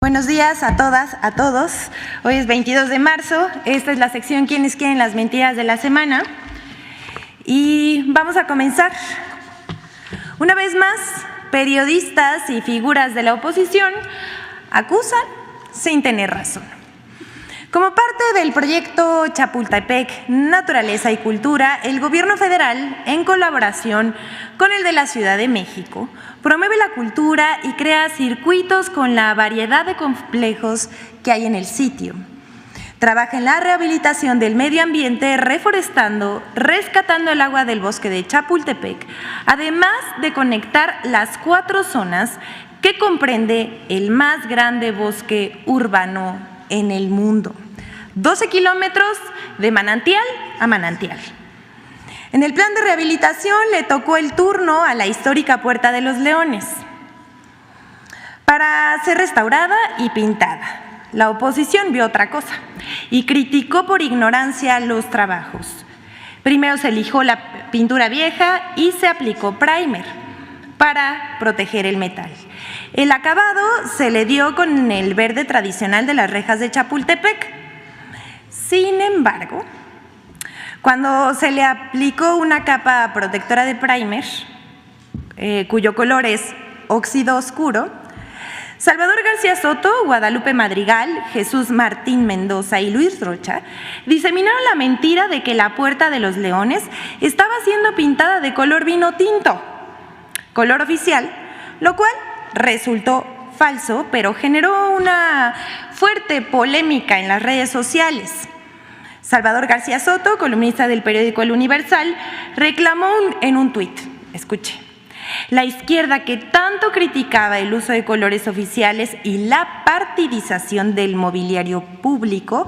Buenos días a todas, a todos. Hoy es 22 de marzo. Esta es la sección ¿Quiénes quieren las mentiras de la semana? Y vamos a comenzar. Una vez más, periodistas y figuras de la oposición acusan sin tener razón. Como parte del proyecto Chapultepec, Naturaleza y Cultura, el Gobierno federal, en colaboración con el de la Ciudad de México, promueve la cultura y crea circuitos con la variedad de complejos que hay en el sitio. Trabaja en la rehabilitación del medio ambiente, reforestando, rescatando el agua del bosque de Chapultepec, además de conectar las 4 zonas que comprende el más grande bosque urbano en el mundo. 12 kilómetros de manantial a manantial. En el plan de rehabilitación le tocó el turno a la histórica Puerta de los Leones para ser restaurada y pintada. La oposición vio otra cosa y criticó por ignorancia los trabajos. Primero se lijó la pintura vieja y se aplicó primer para proteger el metal. El acabado se le dio con el verde tradicional de las rejas de Chapultepec. Sin embargo, cuando se le aplicó una capa protectora de primer, cuyo color es óxido oscuro, Salvador García Soto, Guadalupe Madrigal, Jesús Martín Mendoza y Luis Rocha diseminaron la mentira de que la Puerta de los Leones estaba siendo pintada de color vino tinto, color oficial, lo cual resultó falso, pero generó una fuerte polémica en las redes sociales. Salvador García Soto, columnista del periódico El Universal, reclamó en un tuit, escuche, la izquierda que tanto criticaba el uso de colores oficiales y la partidización del mobiliario público,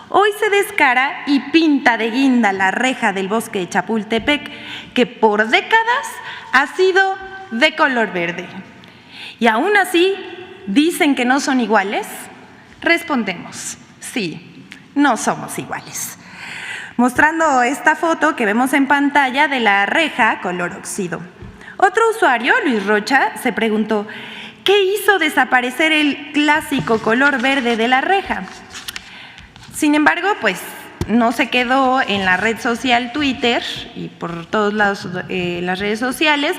hoy se descara y pinta de guinda la reja del bosque de Chapultepec, que por décadas ha sido de color verde. Y aún así, ¿dicen que no son iguales? Respondemos, sí, no somos iguales. Mostrando esta foto que vemos en pantalla de la reja color óxido. Otro usuario, Luis Rocha, se preguntó, ¿qué hizo desaparecer el clásico color verde de la reja? Sin embargo, pues no se quedó en la red social Twitter y por todos lados las redes sociales.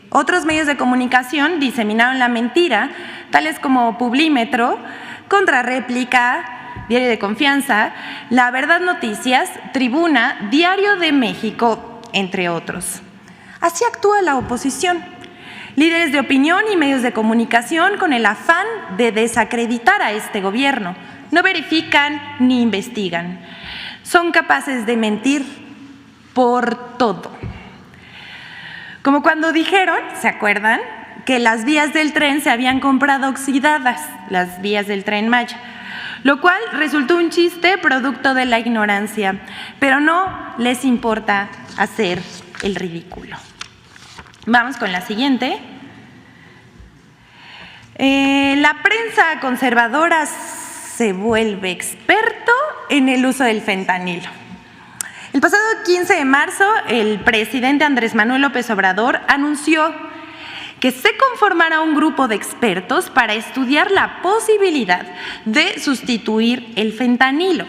Otros medios de comunicación diseminaron la mentira, tales como Publímetro, Contrarréplica, Diario de Confianza, La Verdad Noticias, Tribuna, Diario de México, entre otros. Así actúa la oposición. Líderes de opinión y medios de comunicación con el afán de desacreditar a este gobierno. No verifican ni investigan. Son capaces de mentir por todo. Como cuando dijeron, ¿se acuerdan?, que las vías del tren se habían comprado oxidadas, las vías del Tren Maya, lo cual resultó un chiste producto de la ignorancia, pero no les importa hacer el ridículo. Vamos con la siguiente. La prensa conservadora se vuelve experto en el uso del fentanilo. El pasado 15 de marzo, el presidente Andrés Manuel López Obrador anunció que se conformará un grupo de expertos para estudiar la posibilidad de sustituir el fentanilo,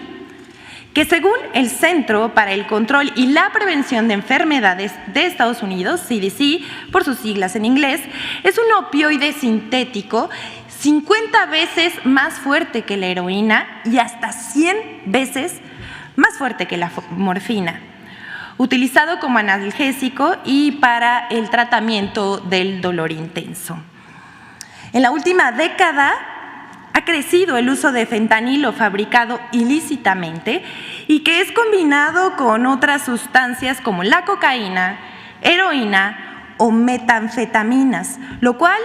que según el Centro para el Control y la Prevención de Enfermedades de Estados Unidos, CDC, por sus siglas en inglés, es un opioide sintético 50 veces más fuerte que la heroína y hasta 100 veces más fuerte que la morfina, utilizado como analgésico y para el tratamiento del dolor intenso. En la última década ha crecido el uso de fentanilo fabricado ilícitamente y que es combinado con otras sustancias como la cocaína, heroína o metanfetaminas, lo cual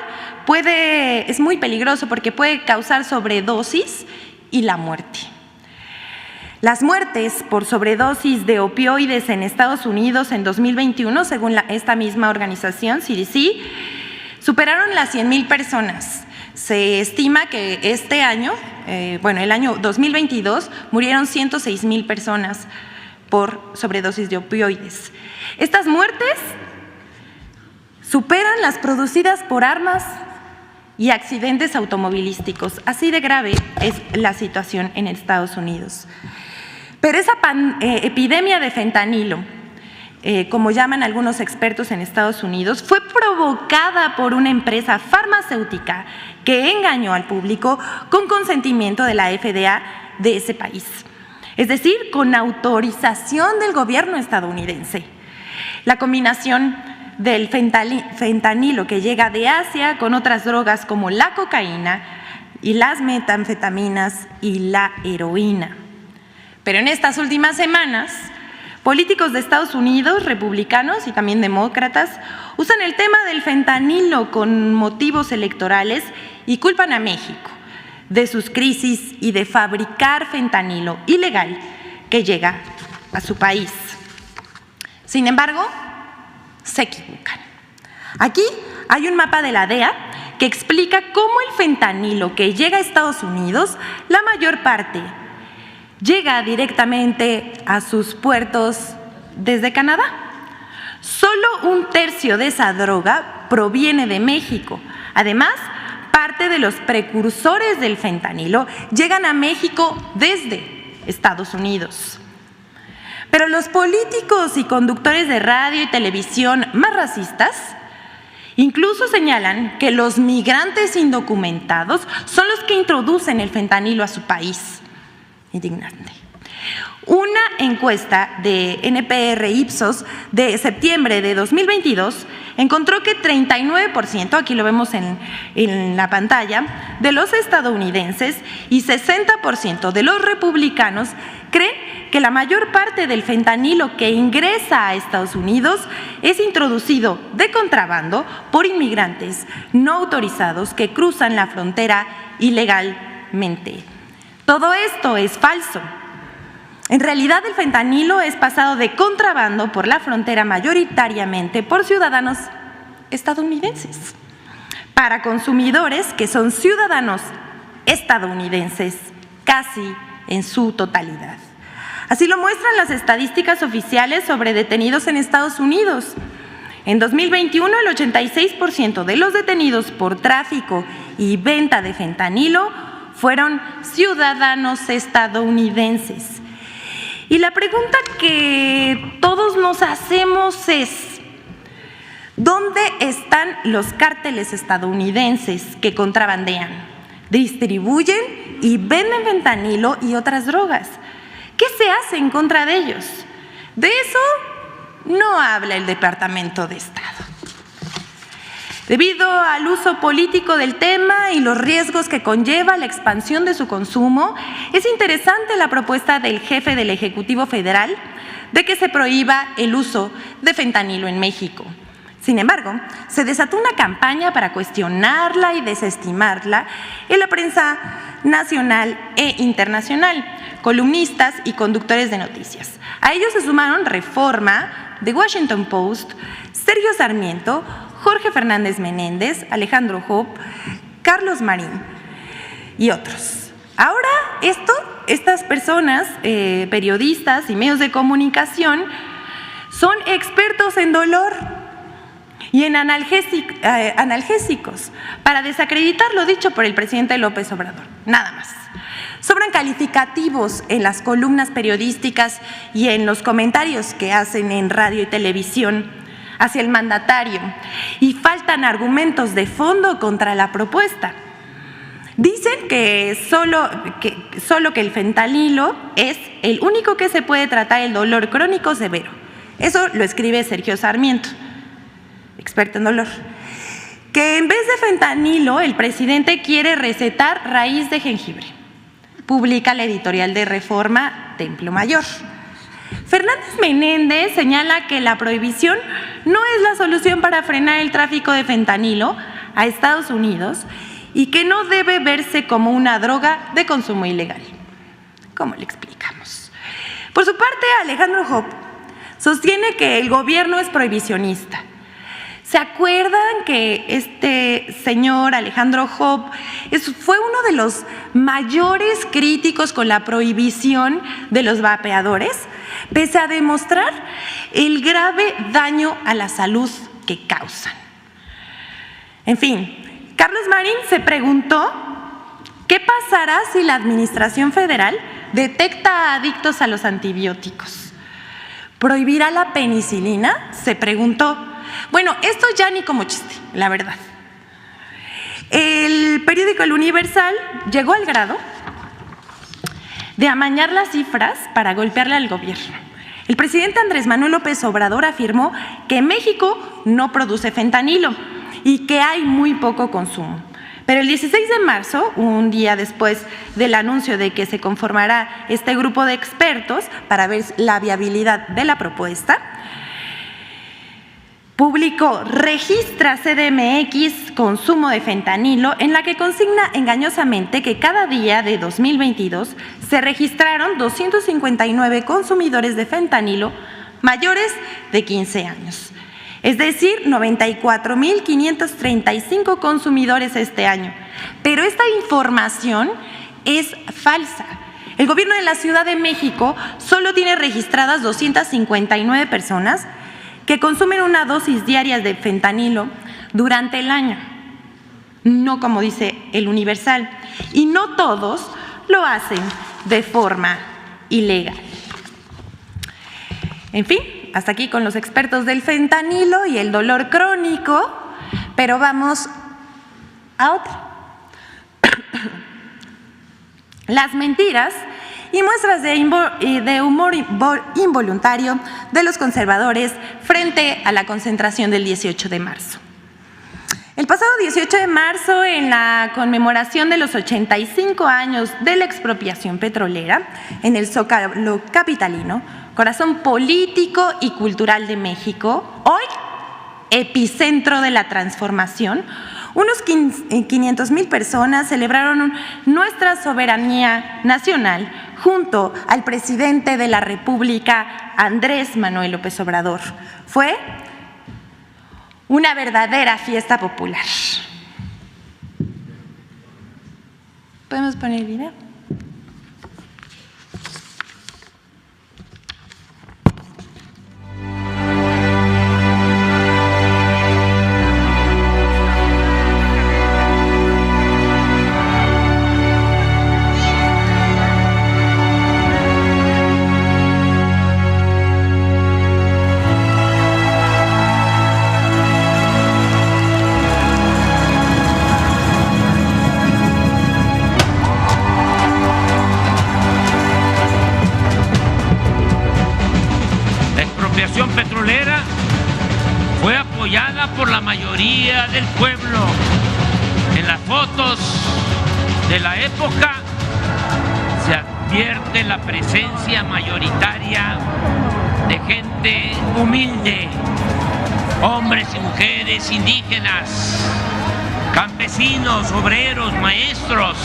es muy peligroso porque puede causar sobredosis y la muerte. Las muertes por sobredosis de opioides en Estados Unidos en 2021, según esta misma organización, CDC, superaron las 100,000 personas. Se estima que este año, el año 2022, murieron 106,000 personas por sobredosis de opioides. Estas muertes superan las producidas por armas y accidentes automovilísticos. Así de grave es la situación en Estados Unidos. Pero esa epidemia de fentanilo, como llaman algunos expertos en Estados Unidos, fue provocada por una empresa farmacéutica que engañó al público con consentimiento de la FDA de ese país, es decir, con autorización del gobierno estadounidense. La combinación del fentanilo que llega de Asia con otras drogas como la cocaína y las metanfetaminas y la heroína. Pero en estas últimas semanas, políticos de Estados Unidos, republicanos y también demócratas, usan el tema del fentanilo con motivos electorales y culpan a México de sus crisis y de fabricar fentanilo ilegal que llega a su país. Sin embargo, se equivocan. Aquí hay un mapa de la DEA que explica cómo el fentanilo que llega a Estados Unidos, la mayor parte, llega directamente a sus puertos desde Canadá. Solo 1/3 de esa droga proviene de México. Además, parte de los precursores del fentanilo llegan a México desde Estados Unidos. Pero los políticos y conductores de radio y televisión más racistas incluso señalan que los migrantes indocumentados son los que introducen el fentanilo a su país. Indignante. Una encuesta de NPR Ipsos de septiembre de 2022 encontró que 39%, aquí lo vemos en la pantalla, de los estadounidenses y 60% de los republicanos creen que la mayor parte del fentanilo que ingresa a Estados Unidos es introducido de contrabando por inmigrantes no autorizados que cruzan la frontera ilegalmente. Todo esto es falso. En realidad, el fentanilo es pasado de contrabando por la frontera mayoritariamente por ciudadanos estadounidenses, para consumidores que son ciudadanos estadounidenses casi en su totalidad. Así lo muestran las estadísticas oficiales sobre detenidos en Estados Unidos. En 2021, el 86% de los detenidos por tráfico y venta de fentanilo fueron ciudadanos estadounidenses. Y la pregunta que todos nos hacemos es, ¿dónde están los cárteles estadounidenses que contrabandean, distribuyen y venden fentanilo y otras drogas? ¿Qué se hace en contra de ellos? De eso no habla el Departamento de Estado. Debido al uso político del tema y los riesgos que conlleva la expansión de su consumo, es interesante la propuesta del jefe del Ejecutivo Federal de que se prohíba el uso de fentanilo en México. Sin embargo, se desató una campaña para cuestionarla y desestimarla en la prensa nacional e internacional, columnistas y conductores de noticias. A ellos se sumaron Reforma, The Washington Post, Sergio Sarmiento, Jorge Fernández Menéndez, Alejandro Hope, Carlos Marín y otros. Ahora estas personas, periodistas y medios de comunicación, son expertos en dolor y en analgésicos para desacreditar lo dicho por el presidente López Obrador, nada más. Sobran calificativos en las columnas periodísticas y en los comentarios que hacen en radio y televisión hacia el mandatario, y faltan argumentos de fondo contra la propuesta. Dicen que solo que el fentanilo es el único que se puede tratar el dolor crónico severo. Eso lo escribe Sergio Sarmiento, experto en dolor. Que en vez de fentanilo, el presidente quiere recetar raíz de jengibre. Publica la editorial de Reforma, Templo Mayor. Fernández Menéndez señala que la prohibición no es la solución para frenar el tráfico de fentanilo a Estados Unidos y que no debe verse como una droga de consumo ilegal. ¿Cómo le explicamos? Por su parte, Alejandro Hope sostiene que el gobierno es prohibicionista. ¿Se acuerdan que este señor Alejandro Hope fue uno de los mayores críticos con la prohibición de los vapeadores, pese a demostrar el grave daño a la salud que causan? En fin, Carlos Marín se preguntó ¿qué pasará si la Administración Federal detecta adictos a los antibióticos? ¿Prohibirá la penicilina? Se preguntó. Bueno, esto ya ni como chiste, la verdad. El periódico El Universal llegó al grado de amañar las cifras para golpearle al gobierno. El presidente Andrés Manuel López Obrador afirmó que México no produce fentanilo y que hay muy poco consumo. Pero el 16 de marzo, un día después del anuncio de que se conformará este grupo de expertos para ver la viabilidad de la propuesta, publicó Registra CDMX consumo de fentanilo, en la que consigna engañosamente que cada día de 2022 se registraron 259 consumidores de fentanilo mayores de 15 años. Es decir, 94.535 consumidores este año. Pero esta información es falsa. El gobierno de la Ciudad de México solo tiene registradas 259 personas que consumen una dosis diaria de fentanilo durante el año, no como dice El Universal, y no todos lo hacen de forma ilegal. En fin, hasta aquí con los expertos del fentanilo y el dolor crónico, pero vamos a otra. Las mentiras y muestras de humor involuntario de los conservadores frente a la concentración del 18 de marzo. El pasado 18 de marzo, en la conmemoración de los 85 años de la expropiación petrolera, en el Zócalo capitalino, corazón político y cultural de México, hoy epicentro de la transformación, unos 500,000 personas celebraron nuestra soberanía nacional junto al presidente de la República, Andrés Manuel López Obrador. Fue una verdadera fiesta popular. ¿Podemos poner el video? Petrolera fue apoyada por la mayoría del pueblo. En las fotos de la época se advierte la presencia mayoritaria de gente humilde, hombres y mujeres indígenas, campesinos, obreros, maestros,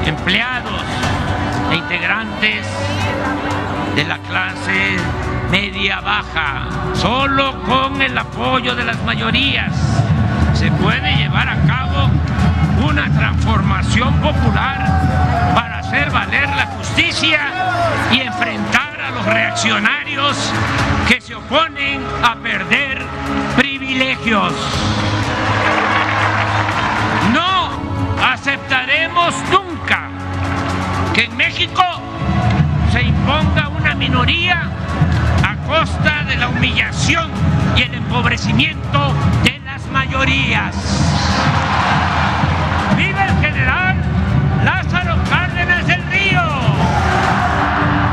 empleados e integrantes de la clase media baja. Solo con el apoyo de las mayorías se puede llevar a cabo una transformación popular para hacer valer la justicia y enfrentar a los reaccionarios que se oponen a perder privilegios. No aceptaremos nunca que en México se imponga una minoría a costa de la humillación y el empobrecimiento de las mayorías. ¡Viva el general Lázaro Cárdenas del Río!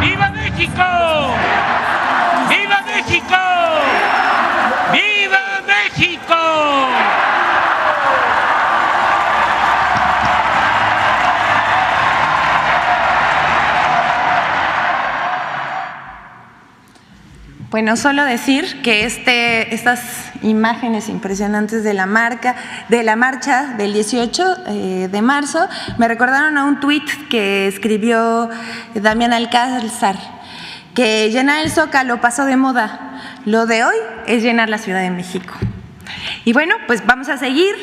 ¡Viva México! ¡Viva México! ¡Viva México! Bueno, solo decir que estas imágenes impresionantes de la marcha del 18 de marzo me recordaron a un tuit que escribió Damián Alcázar, que llenar el Zócalo pasó de moda, lo de hoy es llenar la Ciudad de México. Y bueno, pues vamos a seguir.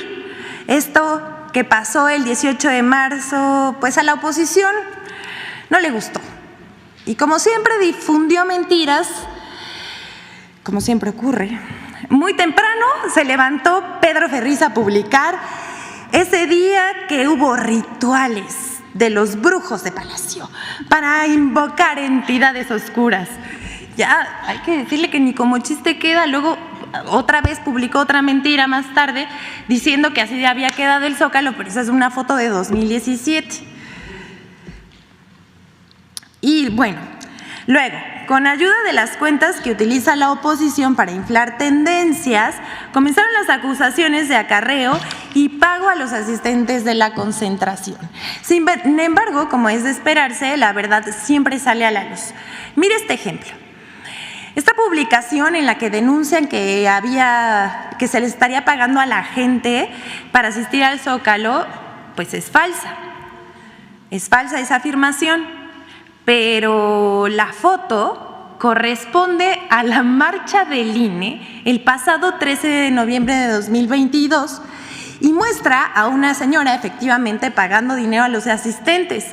Esto que pasó el 18 de marzo, pues a la oposición no le gustó. Y como siempre difundió mentiras, como siempre ocurre. Muy temprano se levantó Pedro Ferriz a publicar ese día que hubo rituales de los brujos de Palacio para invocar entidades oscuras. Ya hay que decirle que ni como chiste queda. Luego otra vez publicó otra mentira más tarde diciendo que así había quedado el Zócalo, pero esa es una foto de 2017. Y bueno, luego, con ayuda de las cuentas que utiliza la oposición para inflar tendencias, comenzaron las acusaciones de acarreo y pago a los asistentes de la concentración. Sin embargo, como es de esperarse, la verdad siempre sale a la luz. Mire este ejemplo. Esta publicación en la que denuncian que se le estaría pagando a la gente para asistir al Zócalo, pues es falsa. Es falsa esa afirmación, pero la foto corresponde a la marcha del INE el pasado 13 de noviembre de 2022 y muestra a una señora efectivamente pagando dinero a los asistentes.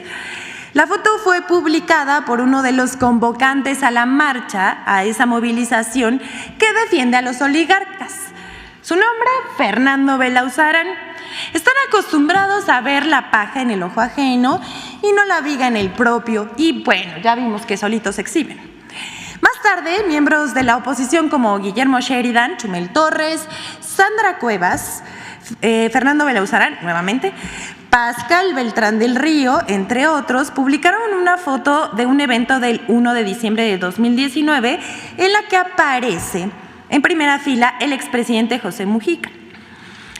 La foto fue publicada por uno de los convocantes a la marcha, a esa movilización que defiende a los oligarcas. Su nombre, Fernando Belauzarán. Están acostumbrados a ver la paja en el ojo ajeno y no la viga en el propio. Y bueno, ya vimos que solitos se exhiben. Más tarde, miembros de la oposición como Guillermo Sheridan, Chumel Torres, Sandra Cuevas, Fernando Belauzarán, nuevamente, Pascal Beltrán del Río, entre otros, publicaron una foto de un evento del 1 de diciembre de 2019 en la que aparece en primera fila el expresidente José Mujica.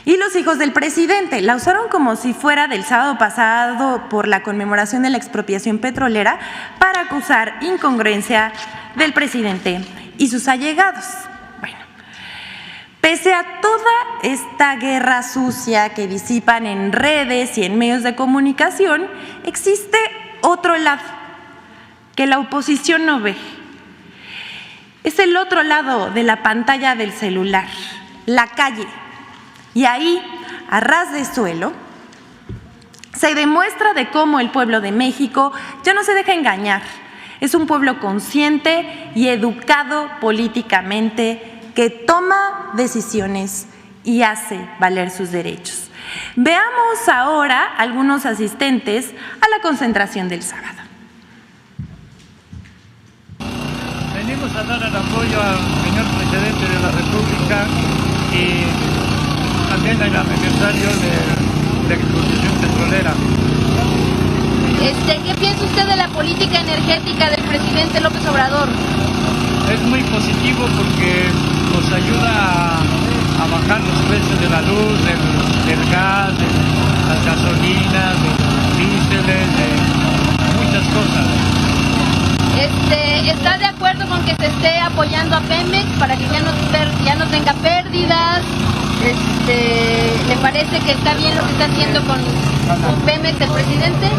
Y los hijos del presidente la usaron como si fuera del sábado pasado por la conmemoración de la expropiación petrolera para acusar incongruencia del presidente y sus allegados. Pese a toda esta guerra sucia que disipan en redes y en medios de comunicación, existe otro lado que la oposición no ve. Es el otro lado de la pantalla del celular, la calle. Y ahí, a ras de suelo, se demuestra de cómo el pueblo de México ya no se deja engañar. Es un pueblo consciente y educado políticamente, que toma decisiones y hace valer sus derechos. Veamos ahora algunos asistentes a la concentración del sábado. Venimos a dar el apoyo al señor presidente de la República y también el aniversario de la exposición petrolera. ¿Qué piensa usted de la política energética del presidente López Obrador? Es muy positivo porque nos ayuda a bajar los precios de la luz, del gas, de las gasolinas, de los díseles, de muchas cosas. ¿Está de acuerdo con que se esté apoyando a Pemex para que ya no tenga pérdidas? ¿Le parece que está bien lo que está haciendo con Pemex el presidente?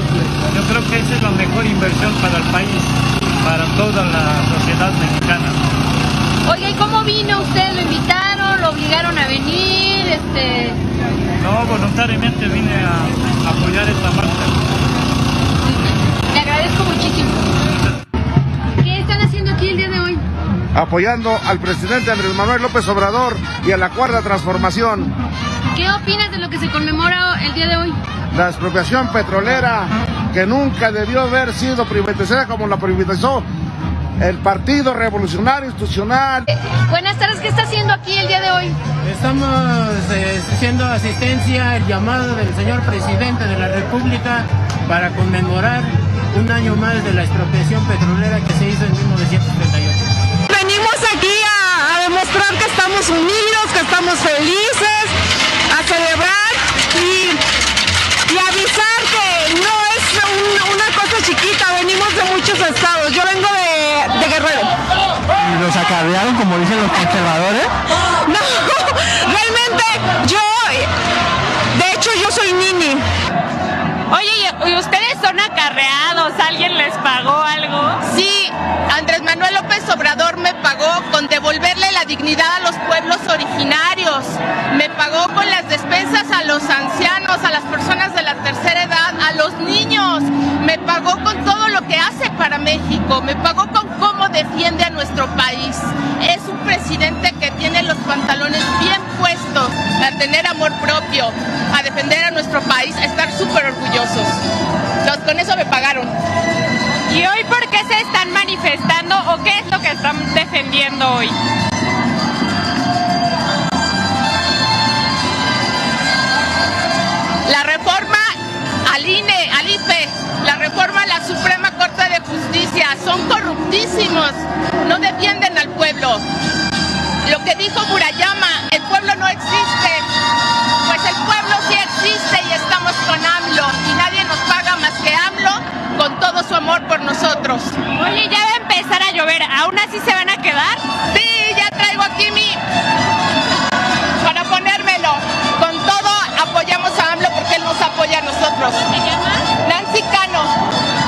Yo creo que esa es la mejor inversión para el país, para toda la sociedad mexicana. Oye, ¿y cómo vino usted? ¿Lo invitaron? ¿Lo obligaron a venir? No, voluntariamente vine a apoyar esta marcha. Le agradezco muchísimo. ¿Qué están haciendo aquí el día de hoy? Apoyando al presidente Andrés Manuel López Obrador y a la Cuarta Transformación. ¿Qué opinas de lo que se conmemora el día de hoy? La expropiación petrolera, que nunca debió haber sido privatizada como la privatizó el Partido Revolucionario Institucional. Buenas tardes, ¿qué está haciendo aquí el día de hoy? Estamos haciendo asistencia al llamado del señor presidente de la República para conmemorar un año más de la expropiación petrolera que se hizo en 1938. Venimos aquí a demostrar que estamos unidos, que estamos felices, a celebrar y avisar que no es una cosa chiquita, venimos de muchos estados. Yo vengo de Guerrero. ¿Y los acarrearon como dicen los conservadores? No, realmente de hecho yo soy Nini. Oye, ¿y ustedes son acarreados? ¿Alguien les pagó algo? Sí, Andrés Manuel López Obrador me pagó con devolverle la dignidad a los pueblos originarios, me pagó con las despensas a los ancianos, a las personas de la tercera edad, a los niños, me pagó con todo lo que hace para México, me pagó con cómo defiende a nuestro país. Es un presidente que tiene los pantalones bien puestos a tener amor propio, a defender a nuestro orgullosos. Con eso me pagaron. ¿Y hoy por qué se están manifestando o qué es lo que están defendiendo hoy? La reforma al INE, al IFE, la reforma a la Suprema Corte de Justicia, son corruptísimos, no defienden al pueblo. Lo que dijo Murayama, el pueblo no existe, pues el pueblo sí existe y estamos con AMLO y nadie nos paga más que AMLO con todo su amor por nosotros. Oye, ya va a empezar a llover, ¿aún así se van a quedar? Sí, ya traigo aquí para ponérmelo. Con todo apoyamos a AMLO porque él nos apoya a nosotros. ¿Cómo te llamas? Nancy Cano.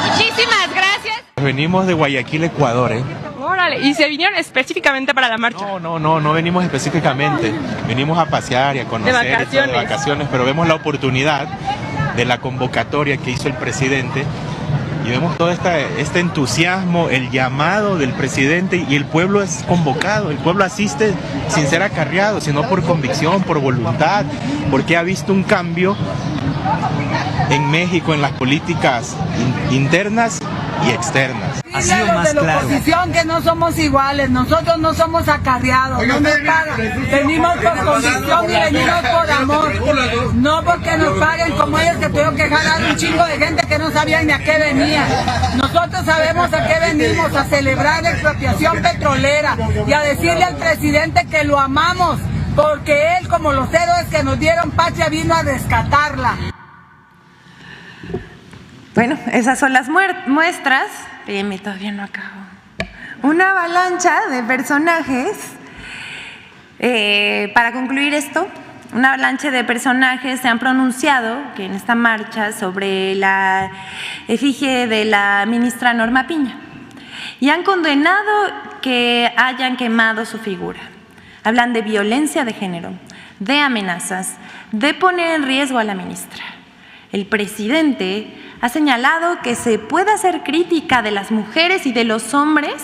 Muchísimas gracias. Venimos de Guayaquil, Ecuador, Órale, ¿y se vinieron específicamente para la marcha? No venimos específicamente. Venimos a pasear y a conocer de vacaciones, pero vemos la oportunidad de la convocatoria que hizo el presidente y vemos todo este entusiasmo, el llamado del presidente, y el pueblo es convocado, el pueblo asiste sin ser acarreado, sino por convicción, por voluntad, porque ha visto un cambio en México en las políticas internas y externas. Ha sido más claro. De la oposición que no somos iguales, nosotros no somos acarreados, no nos pagan, venimos por convicción y venimos por amor, no porque nos paguen como ellos que tuvieron que jalar un chingo de gente que no sabían ni a qué venía. Nosotros sabemos a qué venimos, a celebrar la expropiación petrolera y a decirle al presidente que lo amamos, porque él, como los héroes que nos dieron patria, vino a rescatarla. Bueno, esas son las muestras. Todavía no acabo. Una avalancha de personajes. Para concluir esto, una avalancha de personajes se han pronunciado que en esta marcha sobre la efigie de la ministra Norma Piña y han condenado que hayan quemado su figura. Hablan de violencia de género, de amenazas, de poner en riesgo a la ministra. El presidente ha señalado que se puede hacer crítica de las mujeres y de los hombres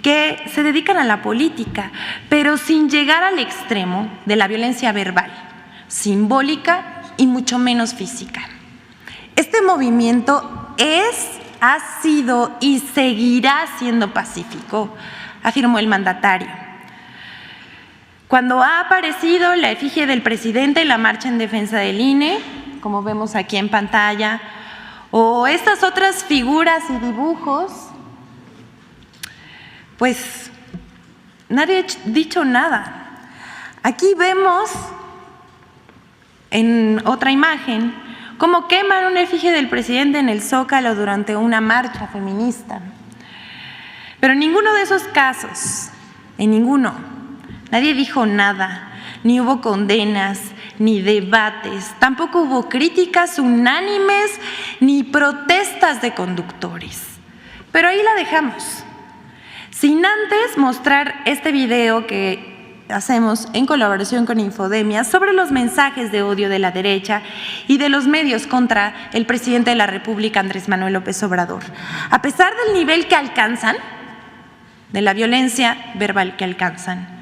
que se dedican a la política, pero sin llegar al extremo de la violencia verbal, simbólica y mucho menos física. Este movimiento ha sido y seguirá siendo pacífico, afirmó el mandatario. Cuando ha aparecido la efigie del presidente en la marcha en defensa del INE, como vemos aquí en pantalla, o estas otras figuras y dibujos, pues nadie ha dicho nada. Aquí vemos en otra imagen cómo queman una efigie del presidente en el Zócalo durante una marcha feminista. Pero en ninguno de esos casos, en ninguno, nadie dijo nada, ni hubo condenas, ni debates, tampoco hubo críticas unánimes, ni protestas de conductores. Pero ahí la dejamos, sin antes mostrar este video que hacemos en colaboración con Infodemia sobre los mensajes de odio de la derecha y de los medios contra el presidente de la República, Andrés Manuel López Obrador. A pesar del nivel que alcanzan, de la violencia verbal que alcanzan,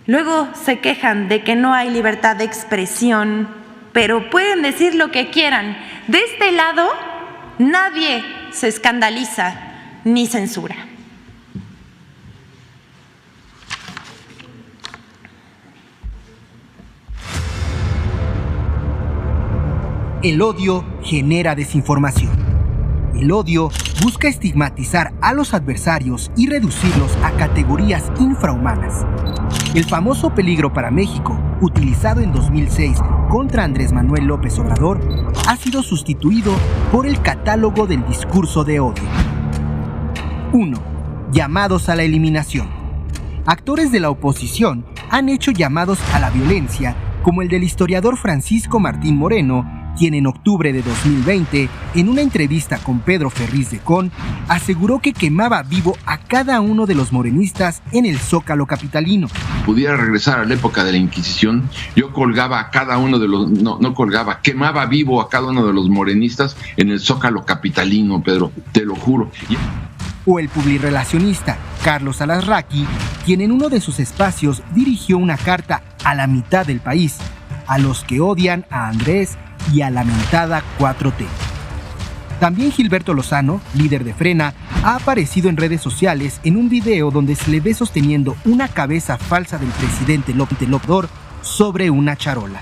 luego se quejan de que no hay libertad de expresión, pero pueden decir lo que quieran. De este lado, nadie se escandaliza ni censura. El odio genera desinformación. El odio busca estigmatizar a los adversarios y reducirlos a categorías infrahumanas. El famoso peligro para México, utilizado en 2006 contra Andrés Manuel López Obrador, ha sido sustituido por el catálogo del discurso de odio. 1. Llamados a la eliminación. Actores de la oposición han hecho llamados a la violencia, como el del historiador Francisco Martín Moreno, quien en octubre de 2020, en una entrevista con Pedro Ferriz de Con, aseguró que quemaba vivo a cada uno de los morenistas en el Zócalo capitalino. Pudiera regresar a la época de la Inquisición, yo colgaba a cada uno de los, quemaba vivo a cada uno de los morenistas en el Zócalo capitalino, Pedro, te lo juro. O el publirelacionista Carlos Alasraqui, quien en uno de sus espacios dirigió una carta a la mitad del país, a los que odian a Andrés y a la mentada 4T. También Gilberto Lozano, líder de Frena, ha aparecido en redes sociales en un video donde se le ve sosteniendo una cabeza falsa del presidente López Obrador sobre una charola.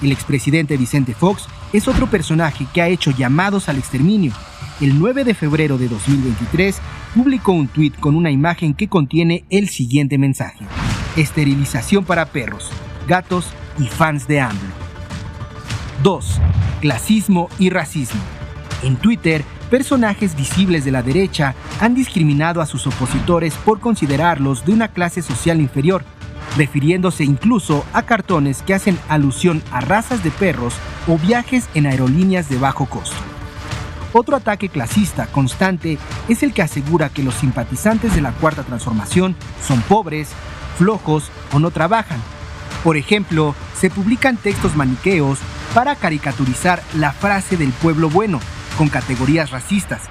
El expresidente Vicente Fox es otro personaje que ha hecho llamados al exterminio. El 9 de febrero de 2023 publicó un tuit con una imagen que contiene el siguiente mensaje: esterilización para perros, gatos y fans de AMLO. 2. Clasismo y racismo. En Twitter, personajes visibles de la derecha han discriminado a sus opositores por considerarlos de una clase social inferior, refiriéndose incluso a cartones que hacen alusión a razas de perros o viajes en aerolíneas de bajo costo. Otro ataque clasista constante es el que asegura que los simpatizantes de la Cuarta Transformación son pobres, flojos o no trabajan. Por ejemplo, se publican textos maniqueos para caricaturizar la frase del pueblo bueno, con categorías racistas.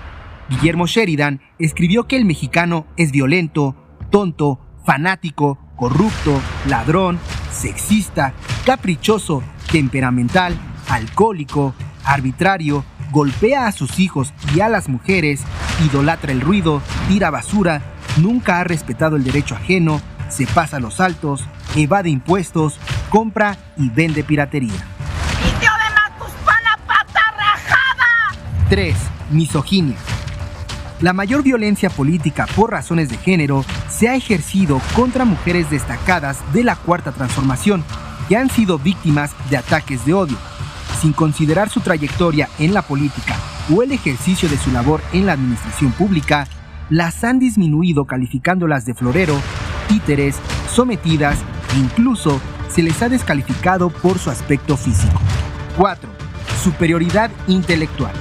Guillermo Sheridan escribió que el mexicano es violento, tonto, fanático, corrupto, ladrón, sexista, caprichoso, temperamental, alcohólico, arbitrario, golpea a sus hijos y a las mujeres, idolatra el ruido, tira basura, nunca ha respetado el derecho ajeno, se pasa los altos, evade impuestos, compra y vende piratería. 3. Misoginia. La mayor violencia política por razones de género se ha ejercido contra mujeres destacadas de la Cuarta Transformación, que han sido víctimas de ataques de odio. Sin considerar su trayectoria en la política o el ejercicio de su labor en la administración pública, las han disminuido calificándolas de florero, títeres, sometidas e incluso se les ha descalificado por su aspecto físico. 4. Superioridad intelectual.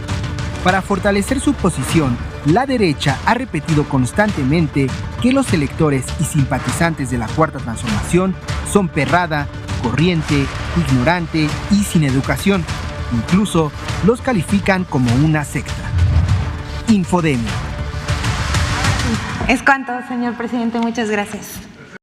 Para fortalecer su posición, la derecha ha repetido constantemente que los electores y simpatizantes de la Cuarta Transformación son perrada, corriente, ignorante y sin educación. Incluso los califican como una secta. Infodemia. Es cuanto, señor presidente. Muchas gracias.